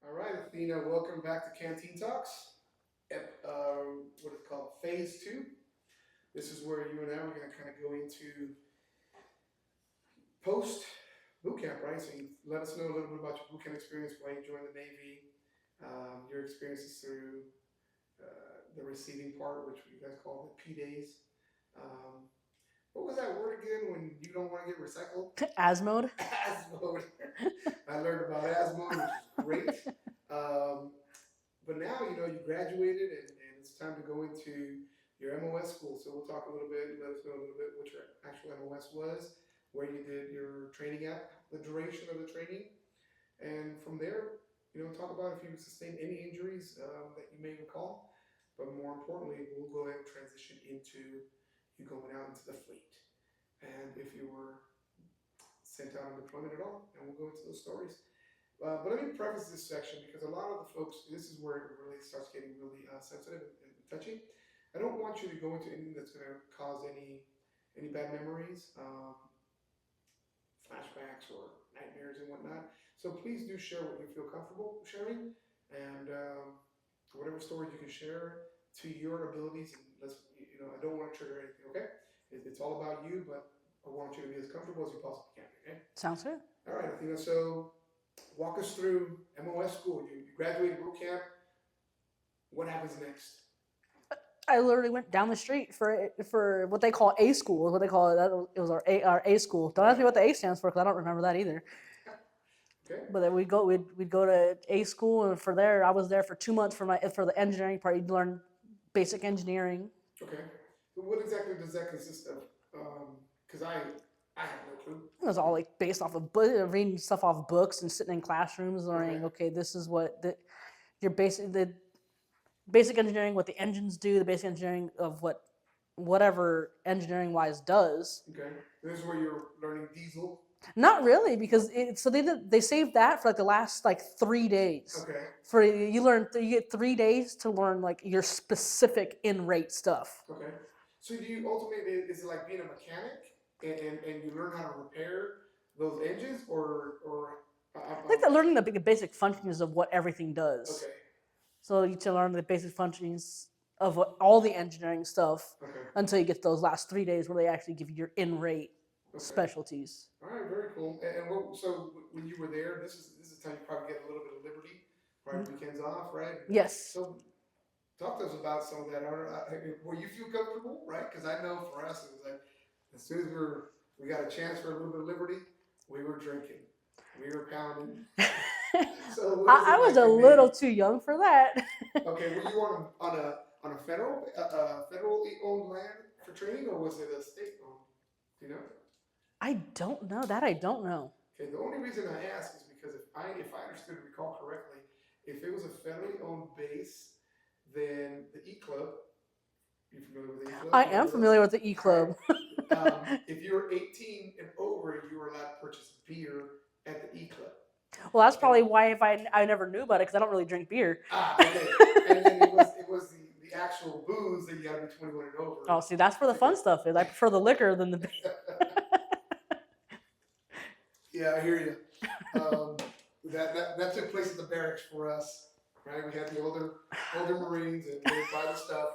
All right, Athena, welcome back to Canteen Talks. What is it called? Phase two. This is where you and I are going to kind of go into post boot camp, right? So you let us know a little bit about your boot camp experience, why you joined the Navy, your experiences through the receiving part, which you guys call the P days. Um, what was that word again when you don't want to get recycled? As mode. Asmode. I learned about Asmode, which is great. Um, but now you graduated and it's time to go into your MOS school. So we'll talk a little bit, let us know a little bit what your actual MOS was, where you did your training at, the duration of the training, and from there, talk about if you sustained any injuries that you may recall. But more importantly, we'll go ahead and transition into you going out into the fleet, and if you were sent out on deployment at all, and we'll go into those stories. But let me preface this section because a lot of the folks, this is where it really starts getting really sensitive and touchy. I don't want you to go into anything that's going to cause any bad memories, flashbacks, or nightmares and whatnot. So please do share what you feel comfortable sharing, and whatever stories you can share to your abilities. And I don't want to trigger anything. Okay, it's all about you, but I want you to be as comfortable as you possibly can. Okay. Sounds good. All right, Athena. So walk us through MOS school. You graduated boot camp. What happens next? I literally went down the street for what they call A school. What they call it. It was our A school. Don't ask me what the A stands for because I don't remember that either. Okay. But then we'd go to A school, and for there I was there for 2 months for the engineering part. You'd learn basic engineering. Okay. So what exactly does that consist of? Because I have no clue. It was all like based off of reading stuff off books and sitting in classrooms learning. Okay, this is what your basic engineering, what the engines do, the basic engineering of whatever engineering wise does. Okay. This is where you're learning diesel. Not really, because they saved that for like the last like 3 days. Okay. For you get 3 days to learn like your specific in rate stuff. Okay. So do you ultimately, is it like being a mechanic and you learn how to repair those engines, or I think they're learning the basic functions of what everything does. Okay. So you to learn the basic functions of all the engineering stuff until you get to those last 3 days where they actually give you your in rate specialties. All right, very cool. So when you were there, this is the time you probably get a little bit of liberty, right? Weekends off, right? Yes. So talk to us about some of that. Were you feel comfortable, right? Because I know for us, it was like as soon as we got a chance for a little bit of liberty, we were drinking, we were pounding. So I was a little too young for that. Okay, were you on a federally owned land for training, or was it a state owned? Do you know? I don't know that. I don't know. Okay, the only reason I ask is because if I understood and recall correctly, if it was a federally owned base, then the E Club. You familiar with the E Club? I am familiar with the E Club. If you were 18 and over, you were allowed to purchase beer at the E Club. Well, that's probably why I never knew about it because I don't really drink beer. Okay. And then it was the actual booze that you got to be 21 and over. Oh, see, that's where the fun stuff is. I prefer the liquor than the beer. Yeah, I hear you. That took place at the barracks for us, right? We had the older Marines and they would buy the stuff.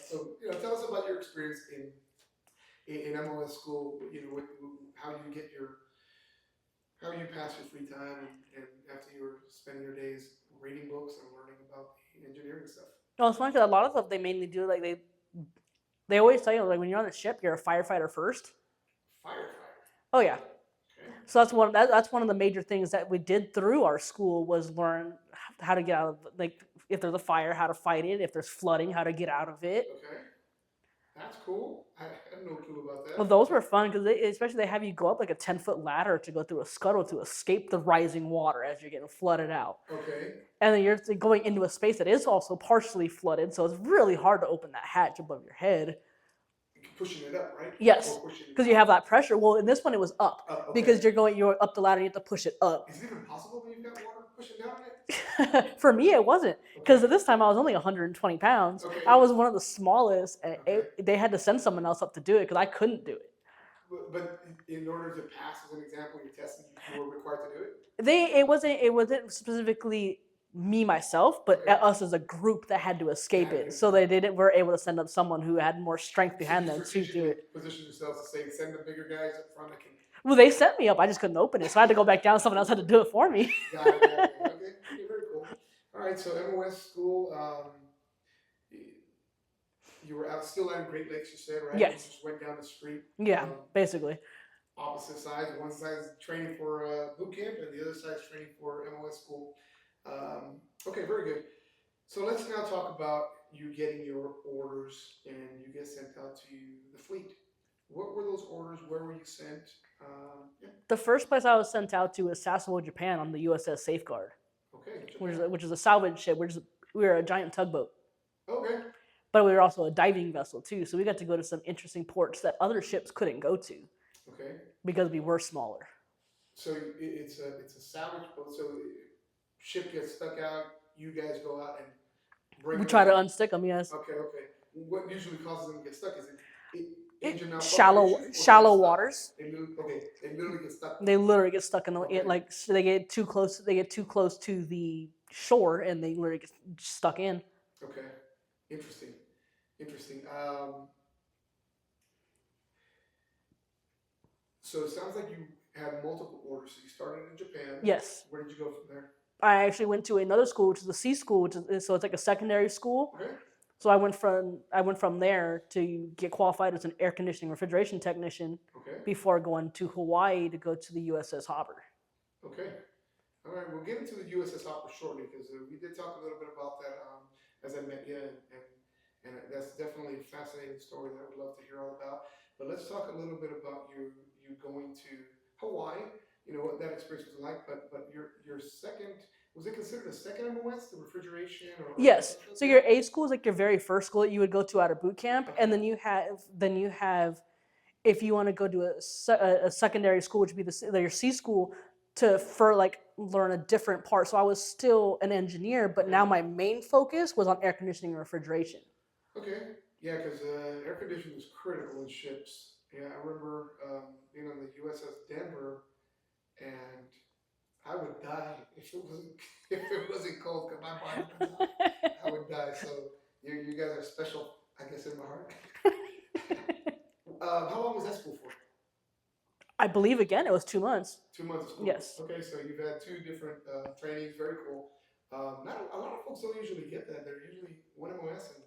So tell us about your experience in MOS school. How you pass your free time and after you were spending your days reading books and learning about the engineering stuff. Well, it's funny because a lot of stuff they mainly do like they always tell you like when you're on a ship you're a firefighter first. Firefighter. Oh yeah. So that's one of the major things that we did through our school was learn how to get out of like if there's a fire, how to fight it. If there's flooding, how to get out of it. Okay, that's cool. I had no clue about that. Well, those were fun because especially they have you go up like a 10-foot ladder to go through a scuttle to escape the rising water as you're getting flooded out. Okay. And then you're going into a space that is also partially flooded, so it's really hard to open that hatch above your head. Pushing it up, right? Yes, because you have that pressure. Well, in this one, it was up because you're up the ladder. You have to push it up. Is it even possible when you've got water pushing down on it? For me, it wasn't because at this time I was only 120 pounds. Okay. I was one of the smallest. And they had to send someone else up to do it because I couldn't do it. But in order to pass, as an example, your testing, you were required to do it. It wasn't specifically me myself, but Okay. us as a group that had to escape Had to it. get So it. they didn't were able to send up someone who had more strength So behind you them to do strategically it. position yourselves to say, send the bigger guys up front that can. Well, they sent me up. I just couldn't open it, so I had to go back down. Someone else had to do it for me. Got it. Okay. Okay. Very cool. All right. So MOS school. You were out still out in Great Lakes. You said right. Yes. You just went down the street. Yeah, basically. Opposite sides. One side is training for boot camp, and the other side is training for MOS school. Okay. Very good. So let's now talk about you getting your orders and you get sent out to the fleet. What were those orders? Where were you sent? Yeah. The first place I was sent out to was Sasebo, Japan, on the USS Safeguard, Okay. which is a salvage ship. We were a giant tugboat, Okay. but we were also a diving vessel too. So we got to go to some interesting ports that other ships couldn't go to Okay. because we were smaller. So it's a salvage boat. So ship gets stuck out. You guys go out and bring. We them try to in. unstick them. Yes. Okay. Okay. What usually causes them to get stuck? Is it engine Shallow malfunctions or shallow they get waters. stuck? They literally get stuck. They literally get stuck in the Okay. like so they get too close. They get too close to the shore and they literally get stuck in. Okay. Interesting. Interesting. So it sounds like you had multiple orders. So you started in Japan. Yes. Where did you go from there? I actually went to another school, which is the C school, so it's like a secondary school. Okay. So I went from there to get qualified as an air conditioning refrigeration technician Okay. before going to Hawaii to go to the USS Hopper. Okay. All right. We'll get into the USS Hopper shortly because we did talk a little bit about that as I met you, and that's definitely a fascinating story that I would love to hear all about. But let's talk a little bit about you going to Hawaii. You know what that experience was like. But your second, was it considered a second MOS, the refrigeration? Yes. So your A school is like your very first school that you would go to out of boot camp, Okay. and then you have if you want to go to a secondary school, which would be your C school, for like learn a different part. So I was still an engineer, but now my main focus was on air conditioning and refrigeration. Okay. Yeah, because air conditioning is critical in ships. Yeah, I remember being on the USS Denver, and I would die if it wasn't cold because my body would die. I would die. So you guys are special, I guess, in my heart. How long was that school for? I believe again it was 2 months. 2 months of school. Yes. Okay, so you've had two different trainings. Very cool. Not a lot of folks don't usually get that. They're usually one MOS and.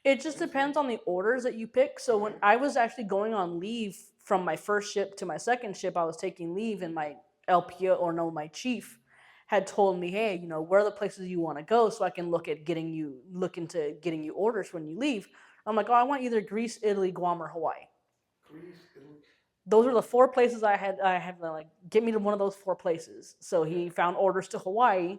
It just depends on the orders that you pick. So when I was actually going on leave from my first ship to my second ship, I was taking leave, and my LPO my chief had told me, hey, where are the places you want to go so I can look into getting you orders when you leave. I'm like, oh, I want either Greece, Italy, Guam, or Hawaii. Greece, Italy. Those were the 4 places I had like, get me to one of those 4 places. So he found orders to Hawaii,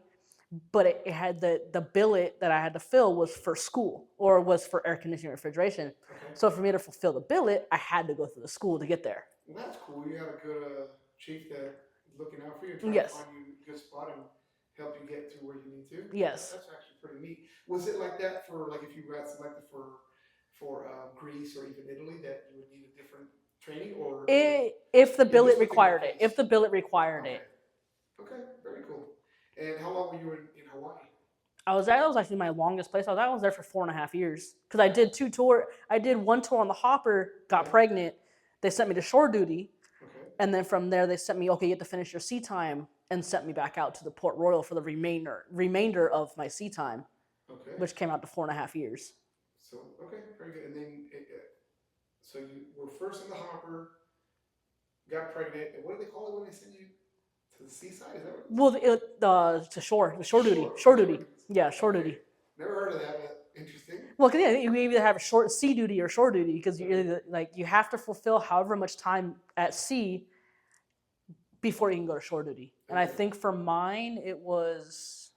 but it had the billet that I had to fill was for school or was for air conditioning refrigeration. Okay. So for me to fulfill the billet, I had to go through the school to get there. Well, that's cool. You have a good chief that looking out for you and trying Yes. to find you a good spot and help you get to where you need to. Yes. That's actually pretty neat. Was it like that for if you got selected for Greece or even Italy that you would need a different training or? If the billet required it. If the billet required it. Okay, very cool. And how long were you in Hawaii? That was actually my longest place. I was there for 4.5 years because I did 2 tours. I did 1 tour on the Hopper, got pregnant. They sent me to shore duty. Okay. And then from there, they sent me, okay, you have to finish your sea time, and sent me back out to the Port Royal for the remainder of my sea time, okay. which came out to 4.5 years. So, okay, very good. And then, so you were first in the Hopper, got pregnant, and what do they call it when they send you to the seaside? Is that what? Well, to shore duty. Yeah, shore duty. Never heard of that, but interesting. Well, cause, yeah, you either have a short sea duty or shore duty because you have to fulfill however much time at sea before you can go to shore duty. And I think for mine it was,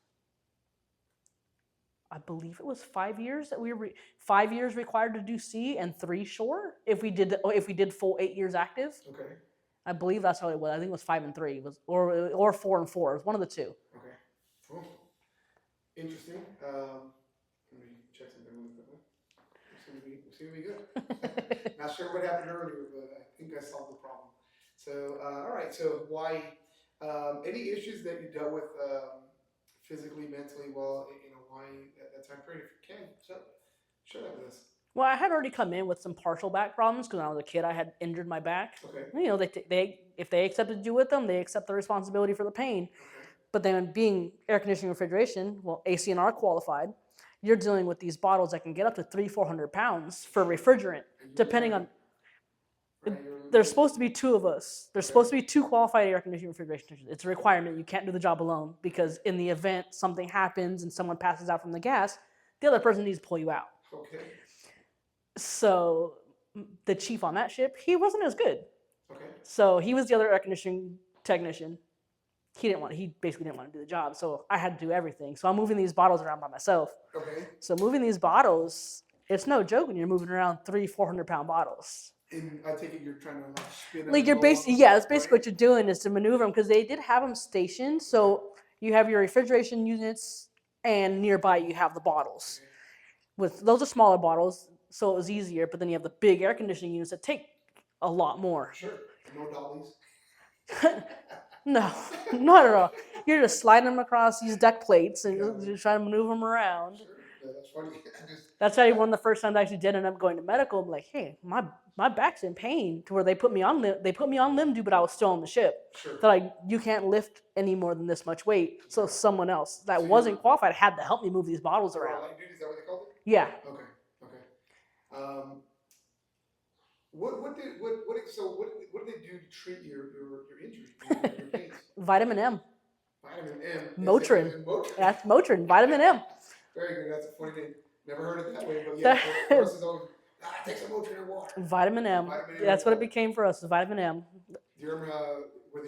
I believe it was 5 years that we were 5 years required to do sea and 3 shore if we did full 8 years active. Okay. I believe that's how it was. I think it was 5 and 3. It was or 4 and 4. It was one of the 2. Okay. Cool. Interesting. Let me check something really quickly. Seem to be good. Not sure what happened earlier, but I think I solved the problem. So, all right. So, Hawaii. Any issues that you dealt with physically, mentally well in Hawaii at that time period? If you can, share that with us. Well, I had already come in with some partial back problems because when I was a kid, I had injured my back. Okay. You know, they if they accepted you with them, they accept the responsibility for the pain. Okay. But then being air conditioning refrigeration, well, ACNR qualified, you're dealing with these bottles that can get up to 300-400 pounds for refrigerant, depending on. There's supposed to be two of us. There's supposed to be two qualified air conditioning refrigeration technicians. It's a requirement. You can't do the job alone because in the event something happens and someone passes out from the gas, the other person needs to pull you out. Okay. So the chief on that ship, he wasn't as good. Okay. So he was the other air conditioning technician. He basically didn't want to do the job. So I had to do everything. So I'm moving these bottles around by myself. Okay. So moving these bottles, it's no joke when you're moving around 300-400 pound bottles. And I take it you're trying to like spin them. Like you're basically, yeah, that's basically what you're doing is to maneuver them because they did have them stationed. So you have your refrigeration units and nearby you have the bottles. Okay. With those are smaller bottles, so it was easier. But then you have the big air conditioning units that take a lot more. Sure. No dollies. No, not at all. You're just sliding them across these deck plates and you're trying to maneuver them around. Sure. Yeah, that's funny. That's why one of the first times I actually did end up going to medical. I'm like, hey, my back's in pain to where they put me on limb dude, but I was still on the ship. Sure. They're like, you can't lift any more than this much weight. So someone else that wasn't qualified had to help me move these bottles around. Light duty, is that what they called it? Yeah. Okay. Okay. What did they do to treat your injury, your pains? Vitamin M. Vitamin M. Motrin. Motrin. That's Motrin. Vitamin M. Very good. That's a funny name. Never heard it that way, but yeah. For us, it's always take some Motrin and water. Vitamin M. That's what it became for us. Is vitamin M. Do you remember were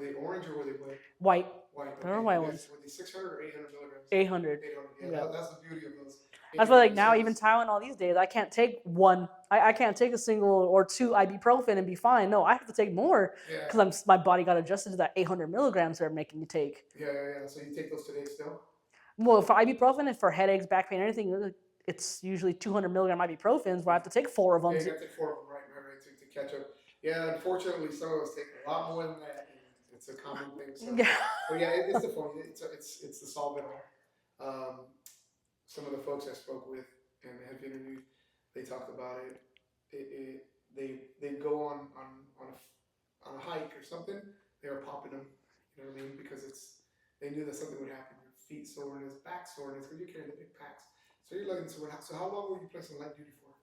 they orange or were they white? White. White. Okay. There were white ones. Were they 600 or 800 milligrams? 800. 800. Yeah. That's the beauty of those. That's why, like now, even Tylenol these days, I can't take one. I can't take a single or two ibuprofen and be fine. No, I have to take more because my body got adjusted to that 800 milligrams they're making you take. Yeah. So you take those today still? Well, for ibuprofen, and for headaches, back pain, anything, it's usually 200 milligram ibuprofens where I have to take 4 of them. Yeah, you have to take 4 of them, right, to catch up. Yeah, unfortunately, some of us take a lot more than that. And it's a common thing. So. Yeah. But yeah, it's the phone. It's the solve it all. Some of the folks I spoke with and have interviewed, they talked about it. They go on a hike or something. They were popping them, you know what I mean? Because they knew that something would happen. Your feet soreness, back soreness, because you're carrying the big packs. So you're looking to so how long were you placed on light duty for?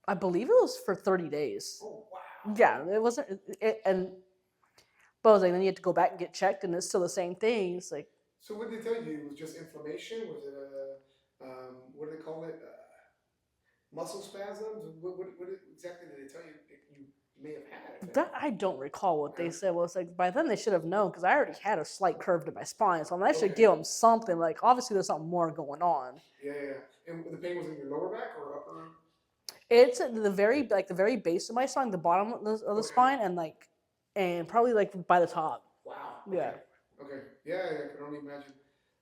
I believe it was for 30 days. Oh wow. Yeah, it wasn't. But I was like, then you have to go back and get checked, and it's still the same thing. It's like. So what did they tell you? It was just inflammation? Was it what do they call it? Muscle spasms? What exactly did they tell you you may have had? That I don't recall what they said. Well, it's like by then they should have known because I already had a slight curve to my spine, so I'm actually give them something. Like obviously there's something more going on. Yeah. And the pain was in your lower back or upper? It's at the very base of my spine, the bottom of the spine, and probably like by the top. Wow. Okay. Yeah. Okay. Yeah, I can only imagine.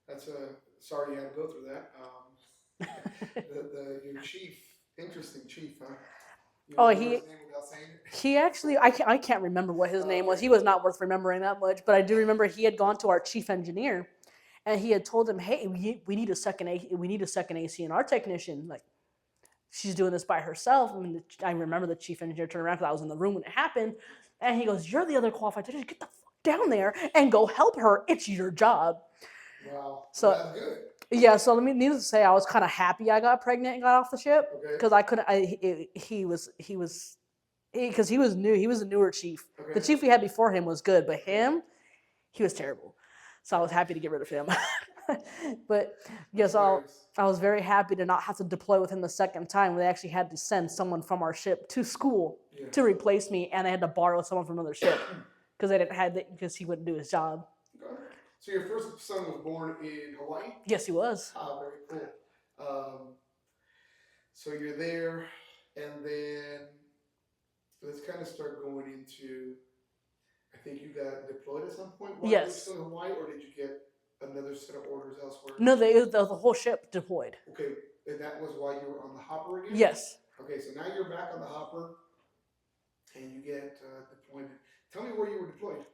That's sorry you had to go through that. Your chief, interesting chief, huh? He actually, I can't remember what his name was. He was not worth remembering that much, but I do remember he had gone to our chief engineer, and he had told him, "Hey, we need a second ACNR technician. Like, she's doing this by herself." I remember the chief engineer turned around because I was in the room when it happened, and he goes, "You're the other qualified technician. Get the down there and go help her. It's your job." Wow. So that's good. Yeah, so needless to say, I was kind of happy I got pregnant and got off the ship because I couldn't. Because he was new. He was a newer chief. Okay. The chief we had before him was good, but he was terrible. So I was happy to get rid of him. But yes, I was very happy to not have to deploy with him the second time. They actually had to send someone from our ship to school to replace me, and they had to borrow someone from another ship because he wouldn't do his job. Okay. So your first son was born in Hawaii? Yes, he was. Ah, very cool. So you're there, and then let's kind of start going into. I think you got deployed at some point. While you were still in Hawaii, or did you get another set of orders elsewhere? No, the whole ship deployed. Okay, and that was while you were on the hopper again? Yes. Okay, so now you're back on the hopper, and you get deployment. Tell me where you were deployed.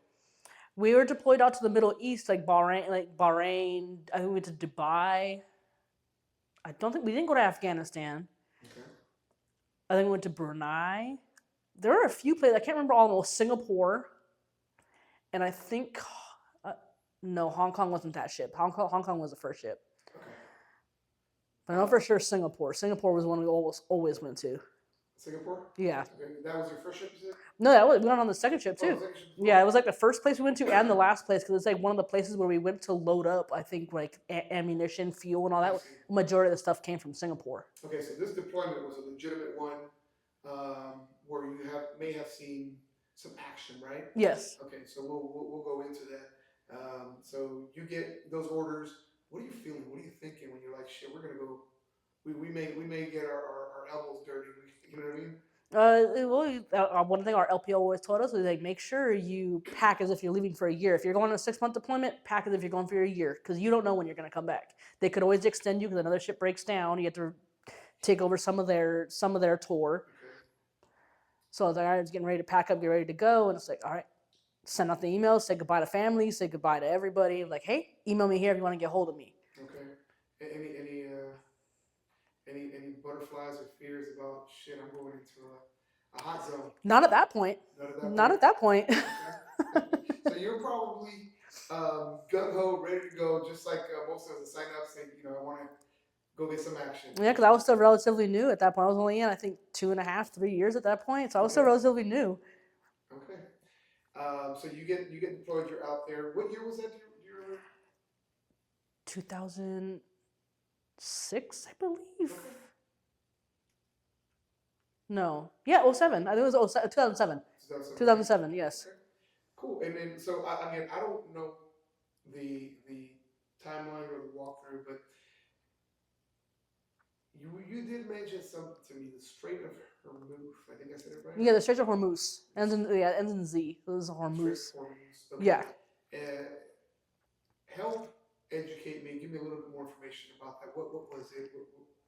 We were deployed out to the Middle East, like Bahrain. I think we went to Dubai. I don't think we didn't go to Afghanistan. Okay. I think we went to Brunei. There were a few places. I can't remember all of them. Singapore, and I think no, Hong Kong wasn't that ship. Hong Kong was the first ship. Okay. But I know for sure Singapore. Singapore was one we always went to. Singapore? Yeah. Okay. That was your first ship, you said? No, we went on the second ship too. Oh, second ship. Yeah, it was like the first place we went to and the last place because it's like one of the places where we went to load up. I think like ammunition, fuel, and all that. Majority of the stuff came from Singapore. Okay, so this deployment was a legitimate one, where you may have seen some action, right? Yes. Okay, so we'll go into that. So you get those orders. What are you feeling? What are you thinking when you're like, shit, we're gonna go? We may get our elbows dirty. You know what I mean? One thing our LPO always told us was like, make sure you pack as if you're leaving for a year. If you're going on a 6-month deployment, pack as if you're going for a year because you don't know when you're going to come back. They could always extend you because another ship breaks down. You have to take over some of their tour. Okay. So I was like, all right, I was getting ready to pack up, get ready to go, and it's like, all right, send out the emails, say goodbye to family, say goodbye to everybody. Like, hey, email me here if you want to get hold of me. Okay. Any butterflies or fears about shit? I'm going into a hot zone. Not at that point. Not at that point. Okay. So you're probably gung ho, ready to go, just like most of us sign up, saying, I want to go get some action. Yeah, because I was still relatively new at that point. I was only in, I think, 2.5, 3 years at that point, so I was still relatively new. Okay. So you get deployed. You're out there. What year was that? 2006, I believe. Okay. No. Yeah, 07. I think it was 2007. 2007, yes. Okay. Cool. And then, so again, I don't know the timeline or the walkthrough, but you did mention something to me, the Strait of Hormuz. I think I said it right. Yeah, the Strait of Hormuz ends in Z. It was Hormuz. Strait of Hormuz. Okay. Yeah. Help educate me. Give me a little bit more information about that. What was it?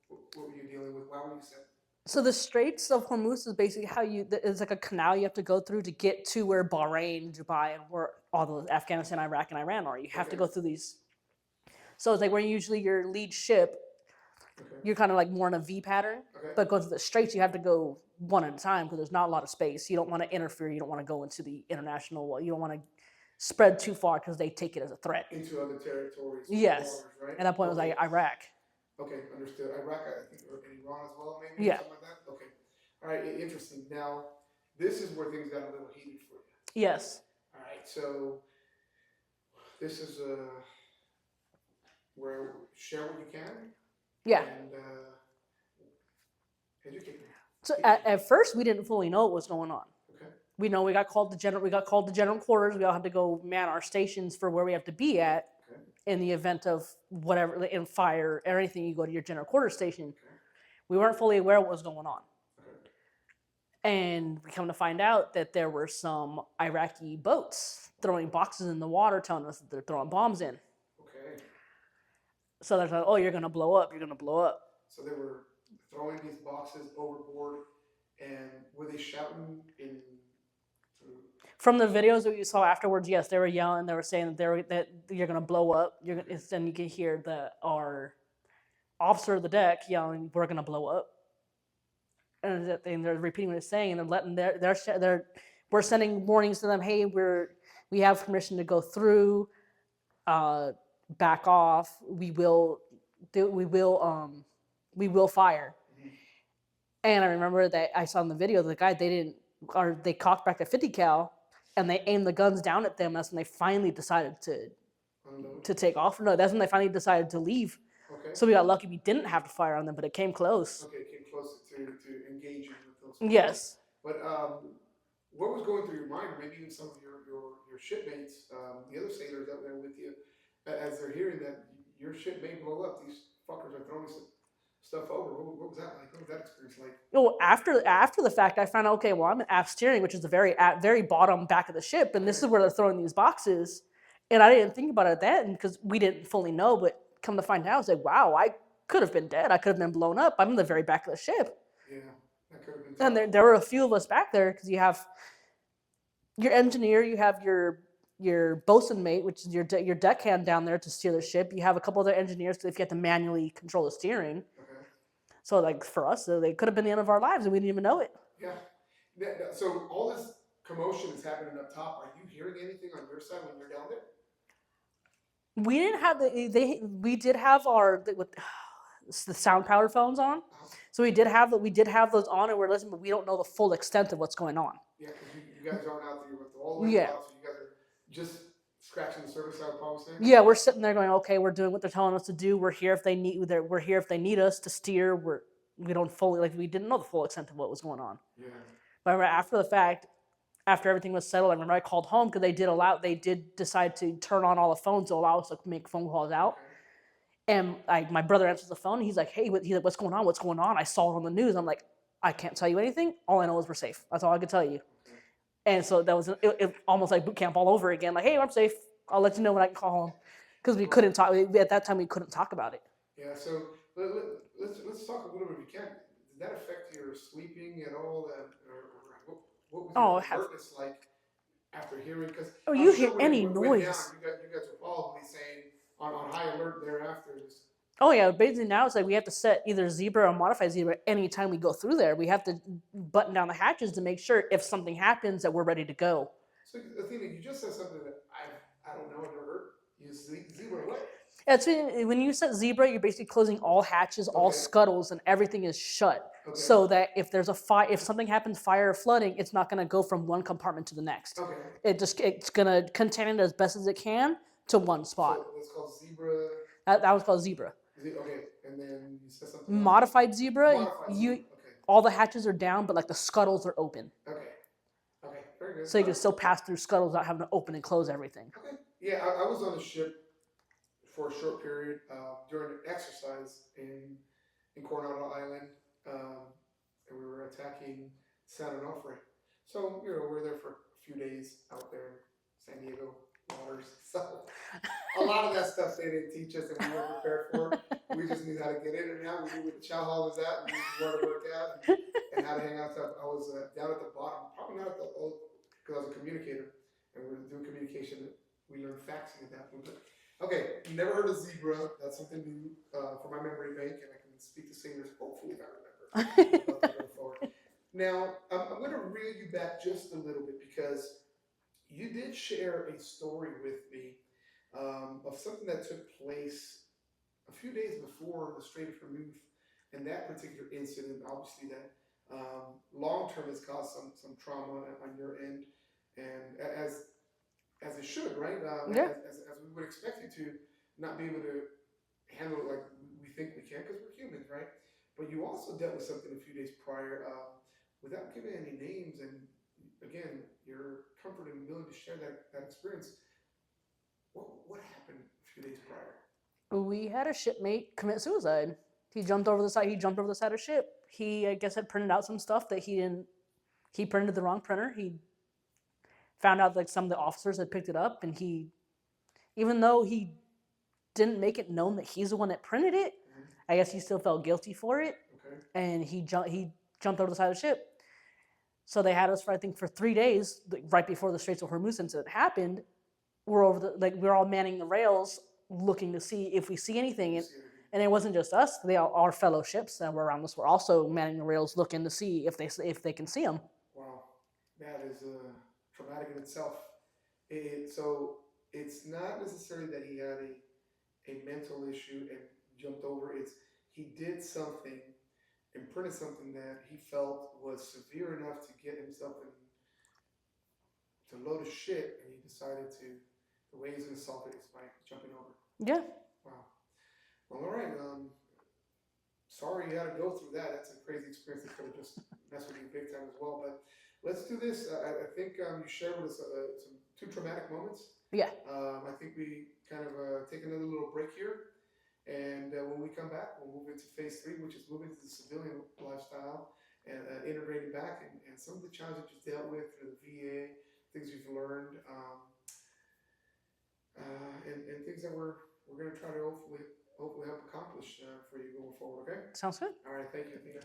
What were you dealing with? Why were you sent? So the Straits of Hormuz is basically it's like a canal you have to go through to get to where Bahrain, Dubai, and where all the Afghanistan, Iraq, and Iran are. You have to go through these. So it's like where usually your lead ship, you're kind of like more in a V pattern, but going through the Straits, you have to go one at a time because there's not a lot of space. You don't want to interfere. You don't want to go into the international. You don't want to spread too far because they take it as a threat. Into other territories. Yes. Waters, right? At that point, it was like Iraq. Okay, understood. Iraq, I think, or Iran as well, maybe? Yeah. Something like that? Okay. All right, interesting. Now, this is where things got a little heated for you. Yes. All right, so this is where share what you can. Yeah. And educate me. So at first, we didn't fully know what was going on. Okay. We know we got called to general quarters. We all had to go man our stations for where we have to be at. In the event of whatever, in fire or anything, you go to your general quarters station. Okay. We weren't fully aware what was going on. Okay. And we come to find out that there were some Iraqi boats throwing boxes in the water, telling us that they're throwing bombs in. Okay. So they're like, oh, you're going to blow up. You're going to blow up. So they were throwing these boxes overboard, and were they shouting in... From the videos that you saw afterwards, yes, they were yelling. They were saying that you're gonna blow up. Then you can hear our officer of the deck yelling, "We're gonna blow up," and they're repeating what he's saying. And we're sending warnings to them. Hey, we have permission to go through. Back off. We will fire. Mm-hmm. And I remember that I saw in the video the guy they cocked back a 50 cal. And they aimed the guns down at them. That's when they finally decided to take off. No, that's when they finally decided to leave. Okay. So we got lucky. We didn't have to fire on them, but it came close. Okay, it came close to engaging with those people. Yes. But what was going through your mind, or maybe even some of your shipmates, the other sailors out there with you, as they're hearing that your ship may blow up, these fuckers are throwing stuff over. What was that like? What was that experience like? Well, after the fact, I found out, okay, well, I'm in aft steering, which is the very bottom back of the ship, and this is where they're throwing these boxes. And I didn't think about it then because we didn't fully know, but come to find out, I was like, wow, I could have been dead. I could have been blown up. I'm in the very back of the ship. Yeah, that could have been tough. And there were a few of us back there because you have your engineer, you have your your bosun mate, which is your deckhand down there to steer the ship. You have a couple other engineers if you have to manually control the steering. Okay. So like for us, they could have been the end of our lives and we didn't even know it. Yeah. So all this commotion is happening up top. Are you hearing anything on your side when you're down there? We didn't have we did have the sound powered phones on. So we did have those on and we're listening, but we don't know the full extent of what's going on. Yeah, because you guys aren't out there with all the way Yeah. out, so you guys are just scratching the surface, I would probably say. Yeah, we're sitting there going, okay, we're doing what they're telling us to do. We're here if they need us to steer. We don't fully we didn't know the full extent of what was going on. Yeah. But I remember after the fact, after everything was settled, I remember I called home because they did decide to turn on all the phones to allow us to make phone calls out. Okay. And my brother answers the phone. And he's like, "Hey, what's going on? What's going on?" I saw it on the news. I'm like, "I can't tell you anything. All I know is we're safe. That's all I can tell you." Okay. And so that was it almost like boot camp all over again. Like, "Hey, I'm safe. I'll let you know when I can call home," because we couldn't talk at that time. We couldn't talk about it. Yeah. So let's talk a little bit if you can. Did that affect your sleeping at all? Or what was your alertness like after hearing? Because you hear when any it went noise. down, you guys were probably saying on high alert thereafter. Oh yeah, basically now it's like we have to set either zebra or modified zebra anytime we go through there. We have to button down the hatches to make sure if something happens that we're ready to go. So Athena, you just said something that I don't know, I've never heard. You zebra what? That's when you set zebra, you're basically closing all hatches, all scuttles, and everything is shut. Okay. So that if there's a fire, if something happens, fire or flooding, it's not going to go from one compartment to the next. Okay. It's going to contain it as best as it can to one spot. So it's called zebra. That was called zebra. Okay, and then you said something. Modified zebra. Okay. All the hatches are down, but like the scuttles are open. Okay. Okay. Very good. So you can still pass through scuttles without having to open and close everything. Okay. Yeah, I was on the ship for a short period during an exercise in Coronado Island, and we were attacking San Onofre. So we're there for a few days out there, San Diego waters. So a lot of that stuff they didn't teach us, and we weren't prepared for. We just knew how to get in and out. We knew where the chow hall was at. We knew where to work out and how to hang out. So I was down at the bottom, probably not at the old, because I was a communicator, and we were doing communication. We learned faxing at that point. But okay, never heard of zebra. That's something new for my memory bank, and I can speak to seniors. Hopefully, if I remember. Going forward. Now, I'm going to reel you back just a little bit because you did share a story with me of something that took place a few days before the Strait of Hormuz, and that particular incident, obviously, that long term has caused some trauma on your end, and as it should, right? Yeah. As we would expect you to not be able to handle it like we think we can, because we're humans, right? But you also dealt with something a few days prior, without giving any names, and again, your comfort and willing to share that experience. What happened a few days prior? We had a shipmate commit suicide. He jumped over the side. He jumped over the side of the ship. He, I guess, had printed out some stuff that he didn't. He printed the wrong printer. He found out like some of the officers had picked it up, and even though he didn't make it known that he's the one that printed it, I guess he still felt guilty for it. Okay. And he jumped over the side of the ship. So they had us for, I think, for 3 days, right before the Straits of Hormuz incident happened. We're all manning the rails, looking to see if we see anything. And it wasn't just us; our fellow ships that were around us were also manning the rails, looking to see if they can see them. Wow, that is traumatic in itself. So it's not necessarily that he had a mental issue and jumped over. It's he did something and printed something that he felt was severe enough to get himself in to load of shit, and he decided to. The way he's going to solve it is by jumping over. Yeah. Wow. Well, all right. Sorry you had to go through that. That's a crazy experience that could have just messed with you big time as well. But let's do this. I think you shared with us some 2 traumatic moments. Yeah. I think we kind of take another little break here. And when we come back, we'll move into phase 3, which is moving to the civilian lifestyle and integrating back and some of the challenges you dealt with through the VA, things you've learned. And things that we're going to try to hopefully help accomplish for you going forward, okay? Sounds good. All right, thank you, Athena.